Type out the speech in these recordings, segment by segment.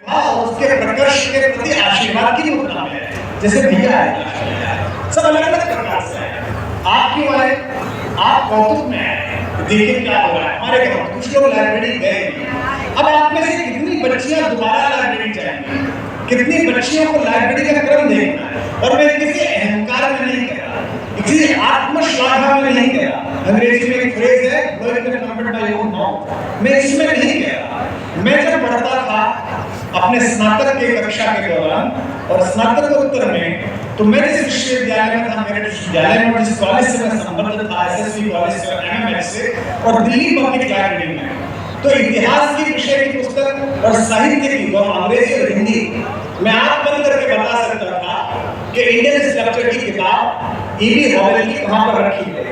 था और उसके प्रकर्ष के प्रति आशीर्वाद की मुद्रा है। जैसे भैया है, सब अलग अलग प्रकार से है। आप क्यों आए? आप कौतुक में आए, देखिए क्या हो रहा है हमारे घर में। कुछ लोग लाइब्रेरी गए, अब आप में से कितनी बच्चियां दोबारा लाइब्रेरी जाएंगी, कितनी बच्चियों को लाइब्रेरी का क्रम देखना है। और मैं किसी अहंकार में नहीं कह रहा, किसी आत्मश्लाघा में नहीं कह रहा। अंग्रेजी में एक फ्रेज है, मैं इसमें नहीं कह रहा। मैं जब पढ़ता था अपने स्नातक के कक्षा के दौरान और स्नातकोत्तर में, तो मैं जिस विश्वविद्यालय में था, मेरे विश्वविद्यालय में जिस कॉलेज से मैं संबंधित था, एसएसवी कॉलेज से और एमएमएस से, और दिल्ली पब्लिक लाइब्रेरी में, तो इतिहास की विषय की पुस्तक और साहित्य की, अंग्रेजी और हिंदी, मैं आंख बंद करके बता सकता था कि इंडियन स्ट्रक्चर की किताब ईवी हॉवेल की कहां पर रखी है।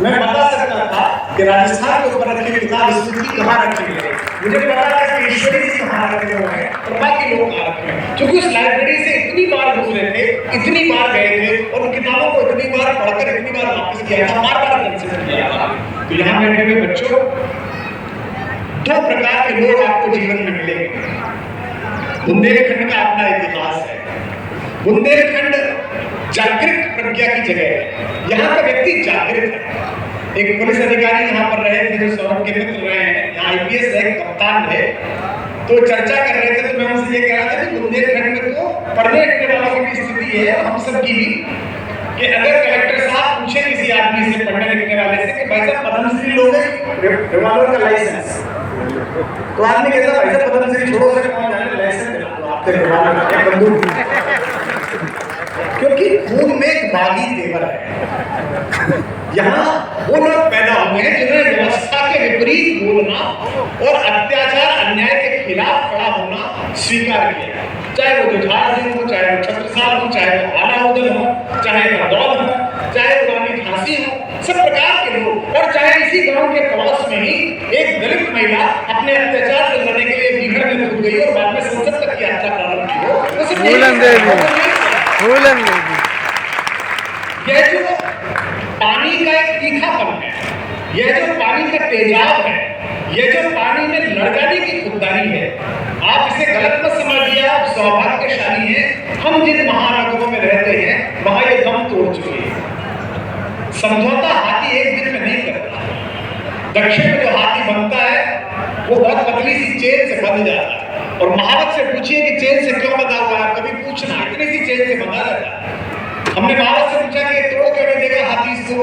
मैं बता सकता था कि राजस्थान के ऊपर रखी किताब स्मृति कहां रखी है। मुझे पता था कि ईश्वरी जी कहां रखे हुए हैं और बाकी लोग कहां रखे हैं, क्योंकि उस लाइब्रेरी से इतनी बार गुजरे थे, इतनी बार गए थे और उन किताबों को इतनी बार पढ़कर इतनी बार वापस किया था, बार-बार कंसिडर किया था। तो यहाँ बैठे हुए बच्चों, दो प्रकार के लोग आपको जीवन में मिलेंगे। बुंदेलखंड का अपना इतिहास है। बुंदेलखंड जागृत प्रज्ञा की जगह है। यहाँ का व्यक्ति जागृत है। एक पुलिस अधिकारी यहाँ पर रहे थे जो सौरभ के मित्र रहे हैं, यहाँ आईपीएस है, कप्तान है, तो चर्चा कर रहे थे। तो मैं उनसे ये कह रहा था कि बुंदेलखंड में तो पढ़ने लिखने वालों की स्थिति है, हम सब की भी, कि अगर कलेक्टर साहब पूछे किसी आदमी से, पढ़ने लिखने वाले से, कि भाई साहब पद्मश्री लोगे, रिवॉल्वर का लाइसेंस, तो आदमी कहता है भाई साहब पद्मश्री छोड़ो, से कौन जाने लाइसेंस दे दो आपके रिवॉल्वर का, एक बंदूक, क्योंकि खून में एक बागी तेवर है। यहाँ वो लोग पैदा हुए हैं जिन्होंने व्यवस्था के विपरीत बोलना और अत्याचार अन्याय के खिलाफ खड़ा होना स्वीकार किया। चाहे वो जुझार सिंह हो, चाहे वो छत्रसाल हो, चाहे वो आलाउद्दीन हो, चाहे बगदौर हो, चाहे वो रानी झांसी हो, सब प्रकार के लोग। और चाहे इसी गांव के पड़ोस में ही एक दलित महिला अपने अत्याचार से लड़ने के लिए बिगड़ में कूद गई और बाद में संसद तक की यात्रा प्रारंभ की हो। यह जो पानी का एक तीखापन है, यह जो पानी का तेजाब है, यह जो पानी में लड़ जाने की खुददारी है, आप इसे गलत मत समझिए। आप सौभाग्यशाली हैं, हम जिन महानगरों में रहते हैं वहां ये दम तोड़ चुके हैं। समझौता हाथी एक दिन में नहीं करता। दक्षिण में जो हाथी बनता है वो बहुत पतली सी चेन से बंध जाता है। और महावत से पूछिए कि चेन से क्यों बंधा हुआ है, कभी पूछना, इतनी सी चेन से बंधा रहता है। हमने महावत से पूछा कि तोड़ क्यों नहीं देगा हाथी इसको,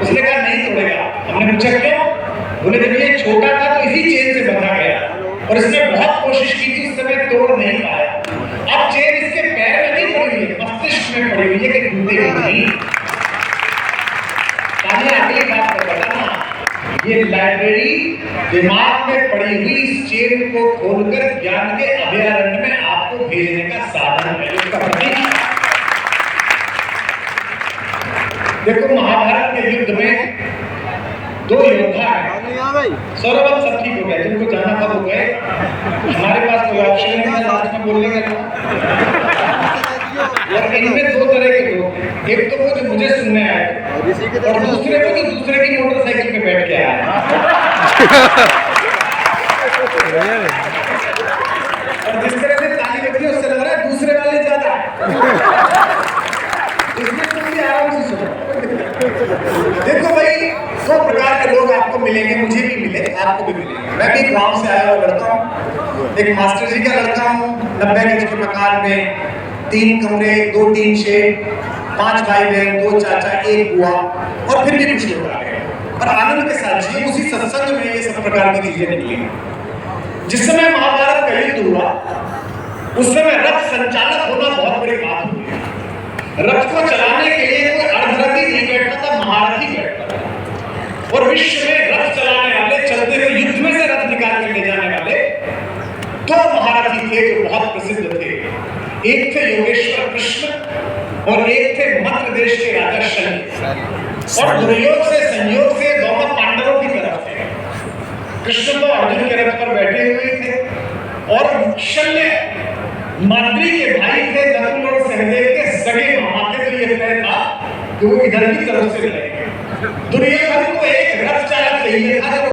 उसने कहा नहीं तोड़ेगा। हमने पूछा क्यों, बोले जब ये छोटा था तो इसी चेन से बंधा गया और इसने बहुत कोशिश की थी, उस समय तोड़ नहीं पाया। अब चेन इसके पैर में नहीं पड़ी हुई है, मस्तिष्क में पड़ी हुई है कि टूटेगी नहीं। अगली बात को बताना, ये लाइब्रेरी दिमाग में पड़ी हुई इस चेन को खोलकर ज्ञान के अभयारण्य में आपको भेजने का साधन है, इसका प्रतीक। देखो महाभारत के युद्ध में दो योद्धा हैं, सौरभ सब ठीक हो गए, जिनको जाना था वो गए, हमारे पास कोई ऑप्शन नहीं है लास्ट में बोलने का। और इनमें दो तरह के लोग, एक तो वो जो मुझे सुनने आए और दूसरे वो जो दूसरे की मोटरसाइकिल पे बैठ के आए। और जिस तरह से ताली बजी उससे लग रहा है दूसरे वाले ज्यादा, इसलिए तुम भी आराम से सुनो। देखो भाई, दो प्रकार के लोग आपको मिलेंगे, मुझे भी मिले, आपको भी मिलेंगे। मैं भी गांव से आया हुआ लड़का हूँ, एक मास्टर जी का लड़का हूँ, 90 गज के मकान में 3 कमरे, 2 टीन शेड, 5 भाई बहन, 2 चाचा, 1 बुआ और फिर भी कुछ लोग आ गए और आनंद के साथ जी उसी सत्संग में ये सब प्रकार की चीजें निकली। जिस समय महाभारत का युद्ध हुआ उस समय रथ संचालक होना बहुत बड़ी बात हुई। रथ को चलाने के लिए कोई अर्धरथी नहीं बैठता था, महारथी बैठता था। और विश्व में रथ चलाने वाले, चलते हुए युद्ध में से रथ निकाल के ले जाने वाले 2 महारथी थे जो बहुत प्रसिद्ध थे। एक थे योगेश्वर कृष्ण और एक थे मध्य देश के राजा शल्य। और दुर्योग से संयोग से दोनों पांडवों की तरफ थे। कृष्ण तो अर्जुन के रथ पर बैठे हुए थे और शल्य माद्री के भाई थे, नकुल और सहदेव के सगे मामा थे। तो ये तय था कि वो इधर की तरफ से लड़ेंगे। दुर्योधन को एक रथ चालक चाहिए था।